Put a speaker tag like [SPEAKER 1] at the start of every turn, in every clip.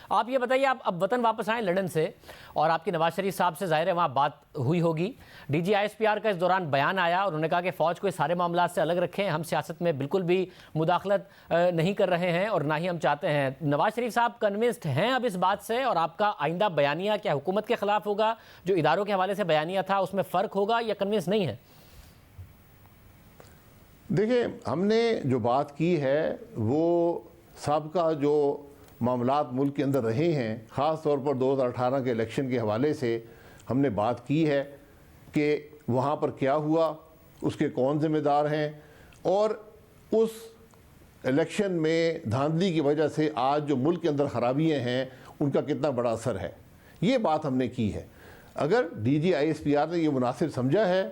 [SPEAKER 1] آپ یہ بتائیے، آپ اب وطن واپس آئیں لندن سے، اور آپ کی نواز شریف صاحب سے ظاہر ہے وہاں بات ہوئی ہوگی. D G I S P R کا اس دوران بیان آیا اور انہوں نے کہا کہ فوج کو اس سارے معاملات سے الگ رکھیں، ہم سیاست میں بالکل بھی مداخلت نہیں کر رہے ہیں اور نہ ہی ہم چاہتے ہیں. نواز شریف صاحب کنونسڈ ہیں اب اس بات سے؟ اور آپ کا آئندہ بیانیہ کیا حکومت کے خلاف ہوگا؟ جو اداروں کے حوالے سے بیانیہ تھا اس میں فرق ہوگا یا کنونس نہیں ہے؟
[SPEAKER 2] دیکھیں، ہم نے جو بات کی ہے وہ سابقہ جو معاملات ملک کے اندر رہے ہیں، خاص طور پر 2018 کے الیکشن کے حوالے سے ہم نے بات کی ہے کہ وہاں پر کیا ہوا، اس کے کون ذمہ دار ہیں، اور اس الیکشن میں دھاندلی کی وجہ سے آج جو ملک کے اندر خرابیاں ہیں ان کا کتنا بڑا اثر ہے. یہ بات ہم نے کی ہے. اگر D G I S P R نے یہ مناسب سمجھا ہے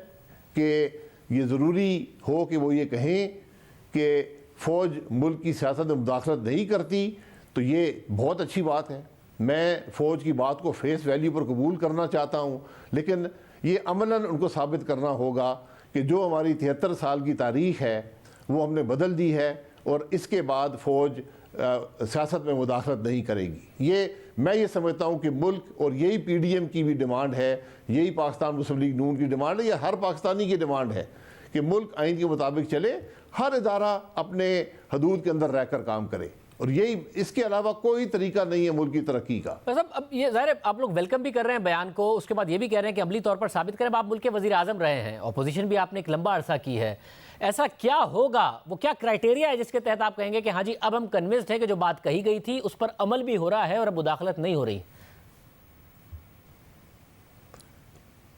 [SPEAKER 2] کہ یہ ضروری ہو کہ وہ یہ کہیں کہ فوج ملک کی سیاست میں مداخلت نہیں کرتی، تو یہ بہت اچھی بات ہے. میں فوج کی بات کو فیس ویلیو پر قبول کرنا چاہتا ہوں، لیکن یہ عملاً ان کو ثابت کرنا ہوگا کہ جو ہماری 73 سال کی تاریخ ہے وہ ہم نے بدل دی ہے، اور اس کے بعد فوج سیاست میں مداخلت نہیں کرے گی. میں یہ سمجھتا ہوں کہ ملک، اور یہی پی ڈی ایم کی بھی ڈیمانڈ ہے، یہی پاکستان مسلم لیگ نون کی ڈیمانڈ ہے، یہ ہر پاکستانی کی ڈیمانڈ ہے کہ ملک آئین کے مطابق چلے، ہر ادارہ اپنے حدود کے اندر رہ کر کام کرے، اور یہی، اس کے علاوہ کوئی طریقہ نہیں ہے ملک کی ترقی کا.
[SPEAKER 1] اب یہ ظاہر ہے آپ لوگ ویلکم بھی کر رہے ہیں بیان کو، اس کے بعد یہ بھی کہہ رہے ہیں کہ عملی طور پر ثابت کریں. آپ ملک کے وزیر اعظم رہے ہیں، اپوزیشن بھی آپ نے ایک لمبا عرصہ کی ہے. ایسا کیا ہوگا، وہ کیا کرائٹیریا ہے جس کے تحت آپ کہیں گے کہ ہاں جی اب ہم کنونسڈ ہیں کہ جو بات کہی گئی تھی اس پر عمل بھی ہو رہا ہے اور اب مداخلت نہیں ہو رہی؟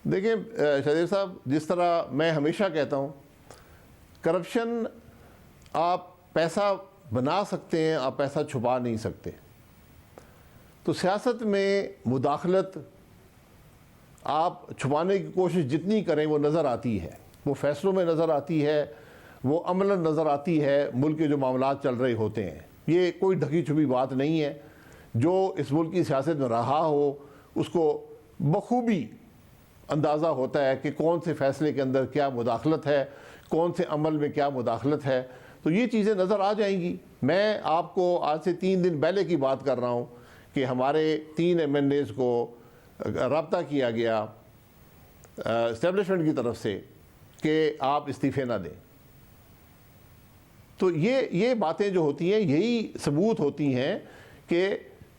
[SPEAKER 2] دیکھیں شریف صاحب، جس طرح میں ہمیشہ کہتا ہوں، کرپشن آپ پیسہ بنا سکتے ہیں، آپ پیسہ چھپا نہیں سکتے. تو سیاست میں مداخلت آپ چھپانے کی کوشش جتنی کریں وہ نظر آتی ہے، وہ فیصلوں میں نظر آتی ہے، وہ عملاً نظر آتی ہے. ملک کے جو معاملات چل رہے ہوتے ہیں، یہ کوئی ڈھکی چھپی بات نہیں ہے. جو اس ملک کی سیاست میں رہا ہو اس کو بخوبی اندازہ ہوتا ہے کہ کون سے فیصلے کے اندر کیا مداخلت ہے، کون سے عمل میں کیا مداخلت ہے. تو یہ چیزیں نظر آ جائیں گی. میں آپ کو آج سے 3 دن پہلے کی بات کر رہا ہوں کہ ہمارے 3 MNAs کو رابطہ کیا گیا اسٹیبلشمنٹ کی طرف سے کہ آپ استعفے نہ دیں. تو یہ باتیں جو ہوتی ہیں یہی ثبوت ہوتی ہیں کہ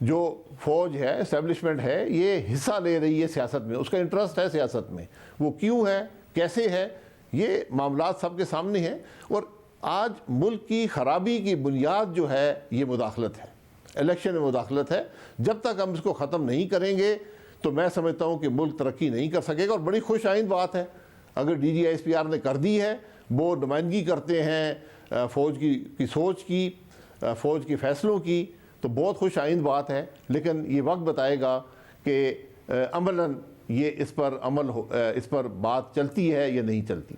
[SPEAKER 2] جو فوج ہے، اسٹیبلشمنٹ ہے، یہ حصہ لے رہی ہے سیاست میں، اس کا انٹرسٹ ہے سیاست میں. وہ کیوں ہے، کیسے ہے، یہ معاملات سب کے سامنے ہیں. اور آج ملک کی خرابی کی بنیاد جو ہے یہ مداخلت ہے، الیکشن میں مداخلت ہے. جب تک ہم اس کو ختم نہیں کریں گے تو میں سمجھتا ہوں کہ ملک ترقی نہیں کر سکے گا. اور بڑی خوش آئند بات ہے اگر D G I S P R نے کر دی ہے. وہ نمائندگی کرتے ہیں فوج کی سوچ کی، فوج کے فیصلوں کی، تو بہت خوش آئند بات ہے. لیکن یہ وقت بتائے گا کہ عملاً یہ اس پر بات چلتی ہے یا نہیں چلتی.